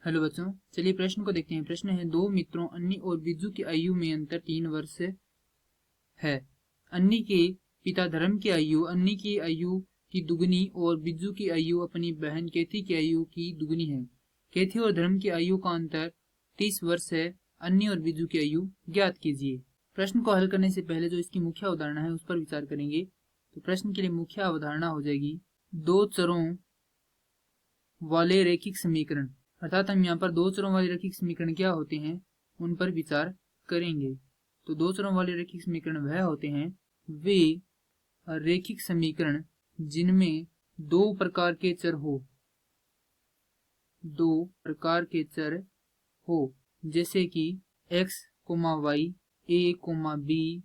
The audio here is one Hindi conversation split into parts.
हेलो बच्चों, चलिए प्रश्न को देखते हैं। प्रश्न है, दो मित्रों अन्नी और बिज्जू की आयु में अंतर 3 वर्ष है। अन्नी के पिता धर्म की आयु अन्नी की आयु की दुगनी और बिज्जू की आयु अपनी बहन केथी की आयु की दुगनी है। केथी और धर्म की आयु का अंतर 30 वर्ष है। अन्नी और बिज्जू की आयु ज्ञात कीजिए। प्रश्न को हल करने से पहले जो इसकी मुख्य अवधारणा है उस पर विचार करेंगे। तो प्रश्न के लिए मुख्य अवधारणा हो जाएगी दो चरों वाले रैखिक समीकरण, अर्थात हम यहाँ पर दो चरों वाले रैखिक समीकरण क्या होते हैं उन पर विचार करेंगे। तो दो चरों वाले रैखिक समीकरण वह होते हैं वे रैखिक समीकरण जिनमें दो प्रकार के चर हो, जैसे कि x, y, a, b,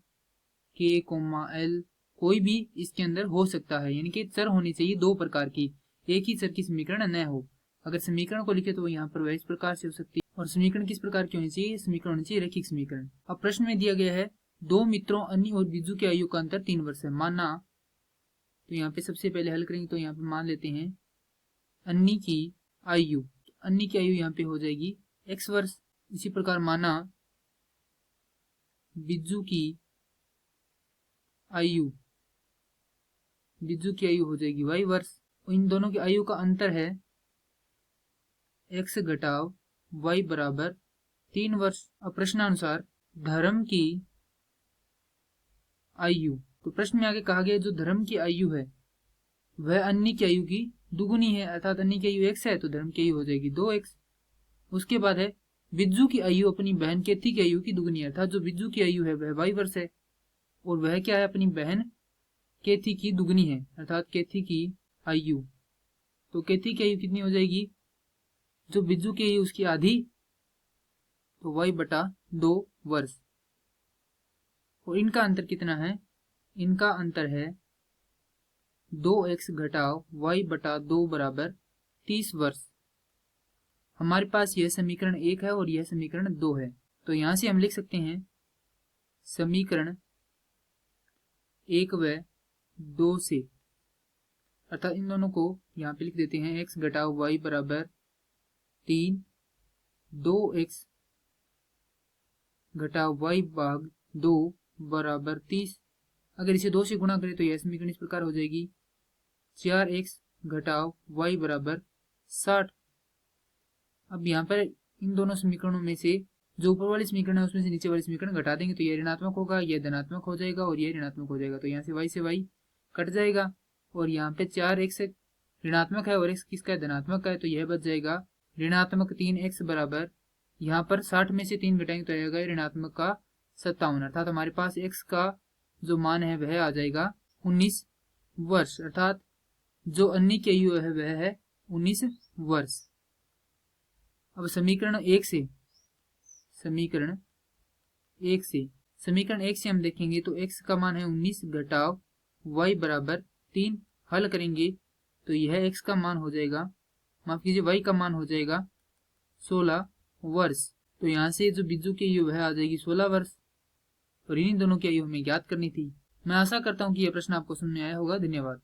k, l कोई भी इसके अंदर हो सकता है, यानी कि चर होनी चाहिए दो प्रकार की, एक ही चर की समीकरण न हो। अगर समीकरण को लिखे तो वो यहाँ पर वह इस प्रकार से हो सकती है। और समीकरण किस प्रकार की होनी चाहिए? समीकरण होनी चाहिए रैखिक समीकरण। अब प्रश्न में दिया गया है दो मित्रों अन्नी और बिज्जू की आयु का अंतर 3 वर्ष है। माना, तो यहाँ पे सबसे पहले हल करेंगे तो यहाँ पे मान लेते हैं अन्नी की आयु यहाँ पे हो जाएगी x वर्ष। इसी प्रकार माना बिज्जू की आयु हो जाएगी y वर्ष। इन दोनों की आयु का अंतर है x घटाव y बराबर 3 वर्ष। अब प्रश्नानुसार धर्म की आयु, तो प्रश्न में आगे कहा गया जो धर्म की आयु है वह अन्नी की आयु की दुगुनी है, अर्थात अन्नी की आयु x है तो धर्म की आयु हो जाएगी 2x। उसके बाद है बिज्जू की आयु अपनी बहन केथी की आयु की दुगुनी है, अर्थात जो बिज्जू की आयु है वह y वर्ष है और वह क्या है? अपनी बहन केथी की दुगनी है, अर्थात केथी की आयु। तो केथी की आयु कितनी हो जाएगी? जो बिज्जू की आयु उसकी आधी, तो y बटा 2 वर्ष। और इनका अंतर कितना है? इनका अंतर है 2x घटाव y बटा 2 बराबर 30 वर्ष। हमारे पास यह समीकरण 1 है और यह समीकरण 2 है। तो यहां से हम लिख सकते हैं समीकरण 1 व 2 से, अर्थात इन दोनों को यहाँ पे लिख देते हैं x घटाव y बराबर 3, 2x घटाव y भाग 2 बराबर 30। अगर इसे 2 से गुणा करें तो यह समीकरण इस प्रकार हो जाएगी 4x घटाव y बराबर 60। अब यहाँ पर इन दोनों समीकरणों में से जो ऊपर वाले समीकरण है उसमें से नीचे वाले समीकरण घटा देंगे तो यह ऋणात्मक होगा, यह धनात्मक हो जाएगा और यह ऋणात्मक हो जाएगा। तो यहाँ से y कट जाएगा और यहाँ पे 4x ऋणात्मक है और x किसका है? धनात्मक का है। तो यह बच जाएगा ऋणात्मक 3x बराबर, यहाँ पर 60 में से 3 घटाएंगे तो आएगा ऋणात्मक का 57, अर्थात हमारे पास x का जो मान है वह आ जाएगा 19 वर्ष, अर्थात जो अन्नी की आयु है वह है 19 वर्ष। अब समीकरण 1 से हम देखेंगे तो x का मान है 19 घटाव y बराबर 3। हल करेंगे तो यह x का मान हो जाएगा, माफ कीजिए y का मान हो जाएगा 16 वर्ष। तो यहाँ से जो बिज्जू की आयु है आ जाएगी 16 वर्ष और इन्हीं दोनों की आयु हमें ज्ञात करनी थी। मैं आशा करता हूँ कि यह प्रश्न आपको समझ में आया होगा। धन्यवाद।